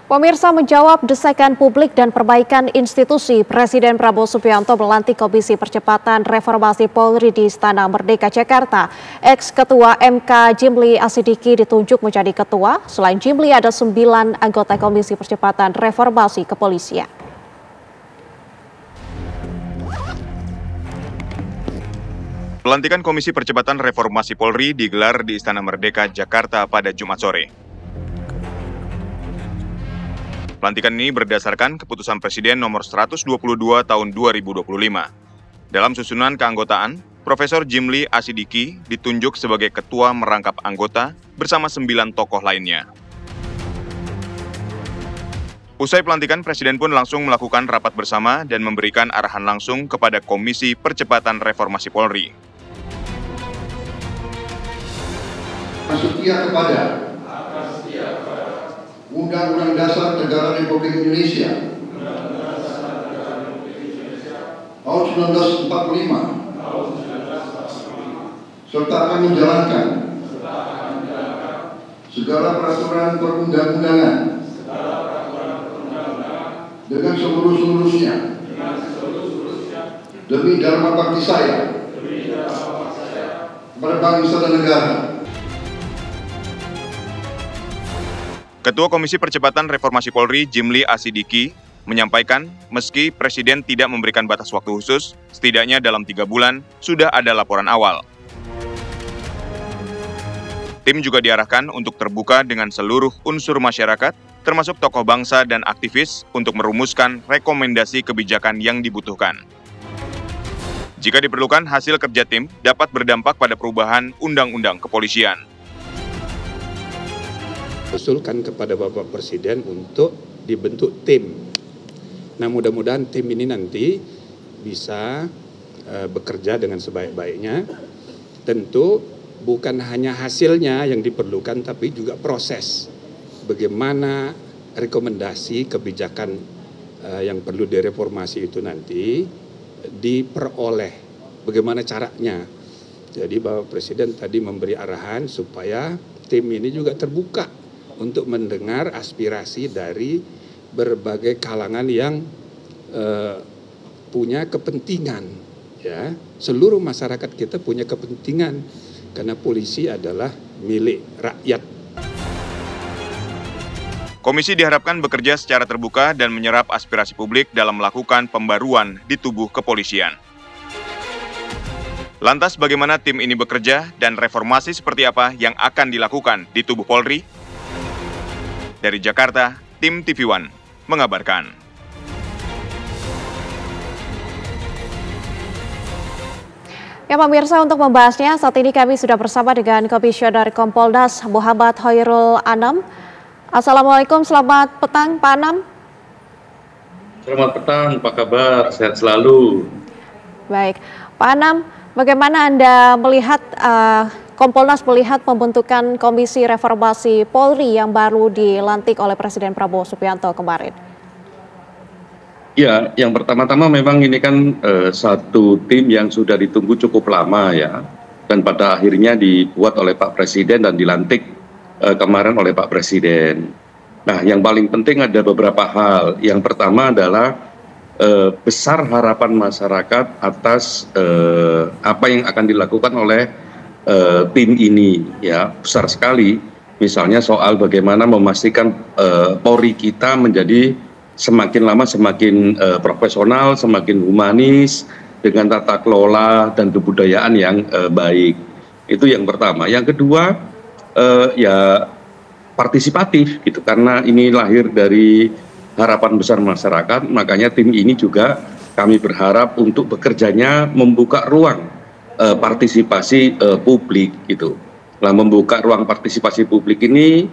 Pemirsa, menjawab desakan publik dan perbaikan institusi, Presiden Prabowo Subianto melantik Komisi Percepatan Reformasi Polri di Istana Merdeka, Jakarta. Ex-Ketua MK Jimli Asidiki ditunjuk menjadi ketua. Selain Jimli, ada 9 anggota Komisi Percepatan Reformasi Kepolisian. Pelantikan Komisi Percepatan Reformasi Polri digelar di Istana Merdeka, Jakarta pada Jumat sore. Pelantikan ini berdasarkan keputusan Presiden nomor 122 tahun 2025. Dalam susunan keanggotaan, Profesor Jimli Asidiki ditunjuk sebagai ketua merangkap anggota bersama 9 tokoh lainnya. Usai pelantikan, Presiden pun langsung melakukan rapat bersama dan memberikan arahan langsung kepada Komisi Percepatan Reformasi Polri. Setia kepada Undang-Undang Dasar Negara Republik Indonesia tahun 1945 serta akan menjalankan segala peraturan perundang-undangan dengan seluruh-seluruhnya demi dharma bakti saya kepada bangsa dan negara. Ketua Komisi Percepatan Reformasi Polri, Jimli Asidiki, menyampaikan meski Presiden tidak memberikan batas waktu khusus, setidaknya dalam 3 bulan sudah ada laporan awal. Tim juga diarahkan untuk terbuka dengan seluruh unsur masyarakat, termasuk tokoh bangsa dan aktivis untuk merumuskan rekomendasi kebijakan yang dibutuhkan. Jika diperlukan, hasil kerja tim dapat berdampak pada perubahan undang-undang kepolisian. Usulkan kepada Bapak Presiden untuk dibentuk tim. Nah, mudah-mudahan tim ini nanti bisa bekerja dengan sebaik-baiknya. Tentu bukan hanya hasilnya yang diperlukan, tapi juga proses. Bagaimana rekomendasi kebijakan yang perlu direformasi itu nanti diperoleh. Bagaimana caranya. Jadi Bapak Presiden tadi memberi arahan supaya tim ini juga terbuka untuk mendengar aspirasi dari berbagai kalangan yang punya kepentingan. Ya, seluruh masyarakat kita punya kepentingan karena polisi adalah milik rakyat. Komisi diharapkan bekerja secara terbuka dan menyerap aspirasi publik dalam melakukan pembaruan di tubuh kepolisian. Lantas bagaimana tim ini bekerja dan reformasi seperti apa yang akan dilakukan di tubuh Polri? Dari Jakarta, tim TV One mengabarkan. Ya pemirsa, untuk membahasnya saat ini kami sudah bersama dengan Komisioner Kompolnas Muhammad Hoirul Anam. Assalamualaikum, selamat petang Pak Anam. Selamat petang, apa kabar? Sehat selalu. Baik, Pak Anam, bagaimana Anda melihat Kompolnas melihat pembentukan Komisi Reformasi Polri yang baru dilantik oleh Presiden Prabowo Subianto kemarin? Ya, yang pertama-tama memang ini kan satu tim yang sudah ditunggu cukup lama ya. Dan pada akhirnya dibuat oleh Pak Presiden dan dilantik kemarin oleh Pak Presiden. Nah, yang paling penting ada beberapa hal. Yang pertama adalah besar harapan masyarakat atas apa yang akan dilakukan oleh tim ini, ya besar sekali. Misalnya soal bagaimana memastikan Polri kita menjadi semakin lama semakin profesional, semakin humanis dengan tata kelola dan kebudayaan yang baik. Itu yang pertama. Yang kedua ya partisipatif gitu, karena ini lahir dari harapan besar masyarakat. Makanya tim ini juga kami berharap untuk bekerjanya membuka ruang partisipasi publik gitu. Nah, membuka ruang partisipasi publik ini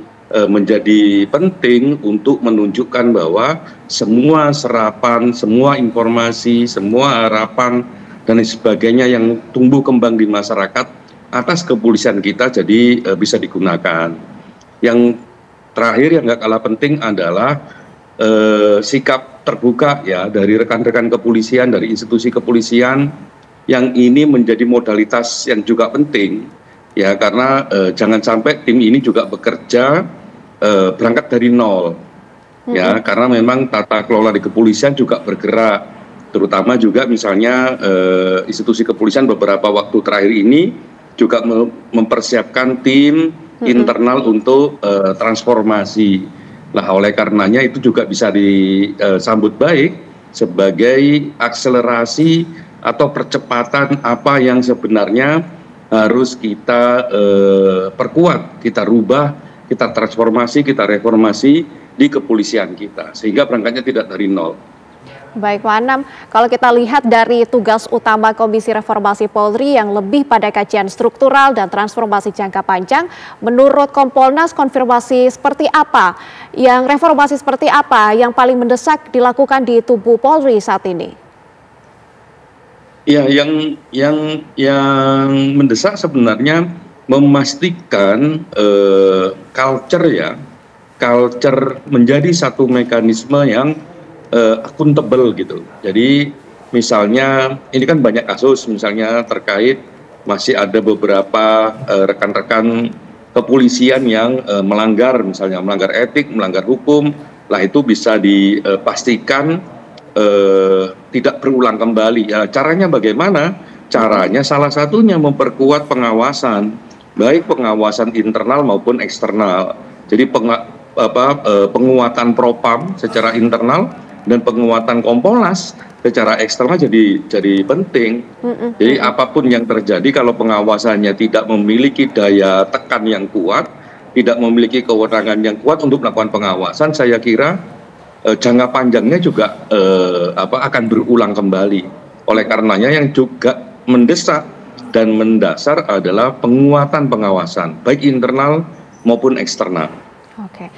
menjadi penting untuk menunjukkan bahwa semua serapan, semua informasi, semua harapan dan sebagainya yang tumbuh kembang di masyarakat atas kepolisian kita jadi bisa digunakan. Yang terakhir yang nggak kalah penting adalah sikap terbuka ya dari rekan-rekan kepolisian, dari institusi kepolisian, yang ini menjadi modalitas yang juga penting ya, karena jangan sampai tim ini juga bekerja berangkat dari nol. ya, karena memang tata kelola di kepolisian juga bergerak, terutama juga misalnya institusi kepolisian beberapa waktu terakhir ini juga mempersiapkan tim internal untuk transformasi. Nah, oleh karenanya itu juga bisa disambut baik sebagai akselerasi atau percepatan apa yang sebenarnya harus kita perkuat, kita rubah, kita transformasi, kita reformasi di kepolisian kita, sehingga berangkatnya tidak dari nol. Baik Pak Anam, kalau kita lihat dari tugas utama Komisi Reformasi Polri yang lebih pada kajian struktural dan transformasi jangka panjang, menurut Kompolnas konfirmasi seperti apa, reformasi seperti apa yang paling mendesak dilakukan di tubuh Polri saat ini? Ya, yang mendesak sebenarnya memastikan culture menjadi satu mekanisme yang akuntabel gitu. Jadi misalnya ini kan banyak kasus misalnya terkait masih ada beberapa rekan-rekan kepolisian yang melanggar etik, melanggar hukum, lah itu bisa dipastikan tidak berulang kembali. Ya, caranya bagaimana? Caranya salah satunya memperkuat pengawasan, baik pengawasan internal maupun eksternal. Jadi penguatan Propam secara internal dan penguatan Kompolnas secara eksternal jadi penting. Jadi apapun yang terjadi kalau pengawasannya tidak memiliki daya tekan yang kuat, tidak memiliki kewenangan yang kuat untuk melakukan pengawasan, saya kira jangka panjangnya juga akan berulang kembali. Oleh karenanya yang juga mendesak dan mendasar adalah penguatan pengawasan baik internal maupun eksternal. Oke.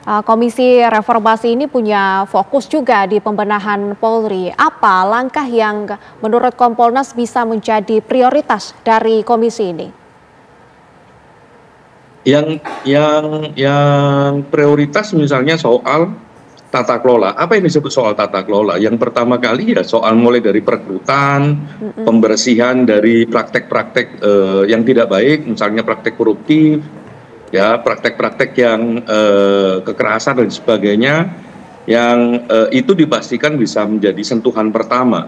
Komisi Reformasi ini punya fokus juga di pembenahan Polri. Apa langkah yang menurut Kompolnas bisa menjadi prioritas dari komisi ini? Yang prioritas misalnya soal tata kelola. Apa yang disebut soal tata kelola? Yang pertama kali ya soal mulai dari perekrutan, pembersihan dari praktek-praktek yang tidak baik, misalnya praktek koruptif, ya praktek-praktek yang kekerasan dan sebagainya, yang itu dipastikan bisa menjadi sentuhan pertama.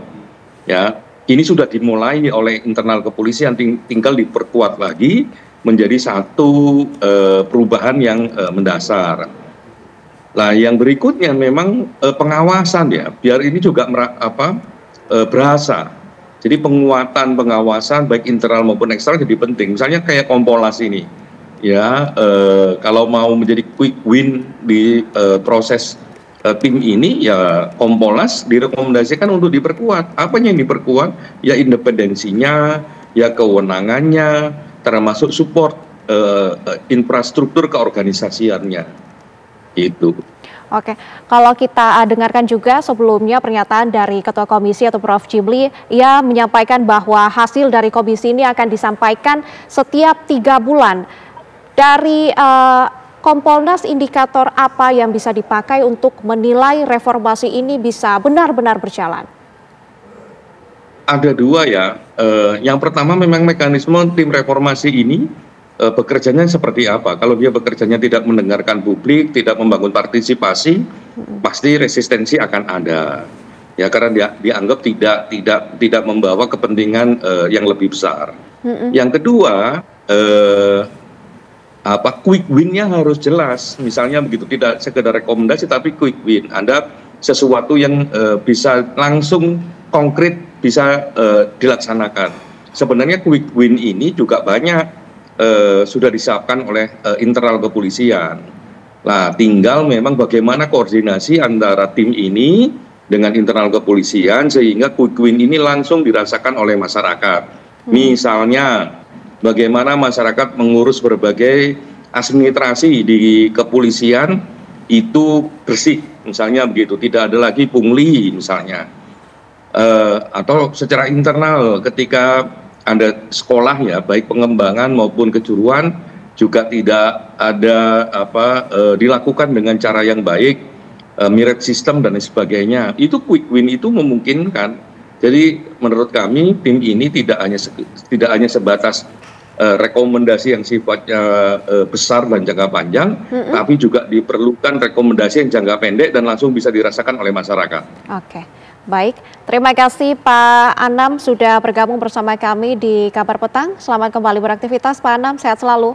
Ya, ini sudah dimulai oleh internal kepolisian, tinggal diperkuat lagi menjadi satu perubahan yang mendasar. Nah, yang berikutnya memang pengawasan ya, biar ini juga berasa. Jadi penguatan pengawasan baik internal maupun eksternal jadi penting. Misalnya kayak Kompolnas ini. Ya, kalau mau menjadi quick win di proses tim ini, ya Kompolnas direkomendasikan untuk diperkuat. Apanya yang diperkuat? Ya independensinya, ya kewenangannya, termasuk support infrastruktur keorganisasiannya. Itu. Oke, kalau kita dengarkan juga sebelumnya pernyataan dari Ketua Komisi atau Prof. Jimli, ia menyampaikan bahwa hasil dari komisi ini akan disampaikan setiap 3 bulan. Dari Kompolnas, indikator apa yang bisa dipakai untuk menilai reformasi ini bisa benar-benar berjalan? Ada 2 ya. Yang pertama memang mekanisme tim reformasi ini bekerjanya seperti apa. Kalau dia bekerjanya tidak mendengarkan publik, tidak membangun partisipasi, pasti resistensi akan ada. Ya, karena dia dianggap tidak membawa kepentingan yang lebih besar. Yang kedua, quick win-nya harus jelas, misalnya begitu, tidak sekedar rekomendasi tapi quick win. Ada sesuatu yang bisa langsung konkret bisa dilaksanakan. Sebenarnya quick win ini juga banyak sudah disiapkan oleh internal kepolisian. Nah, tinggal memang bagaimana koordinasi antara tim ini dengan internal kepolisian sehingga quick win ini langsung dirasakan oleh masyarakat. Misalnya bagaimana masyarakat mengurus berbagai administrasi di kepolisian itu bersih, misalnya begitu, tidak ada lagi pungli misalnya. Atau secara internal ketika ada sekolah ya, baik pengembangan maupun kejuruan juga tidak ada dilakukan dengan cara yang baik, merit system dan sebagainya. Itu quick win itu memungkinkan. Jadi menurut kami tim ini tidak hanya sebatas rekomendasi yang sifatnya besar dan jangka panjang, tapi juga diperlukan rekomendasi yang jangka pendek dan langsung bisa dirasakan oleh masyarakat. Oke, baik. Terima kasih Pak Anam sudah bergabung bersama kami di Kabar Petang. Selamat kembali beraktivitas Pak Anam, sehat selalu.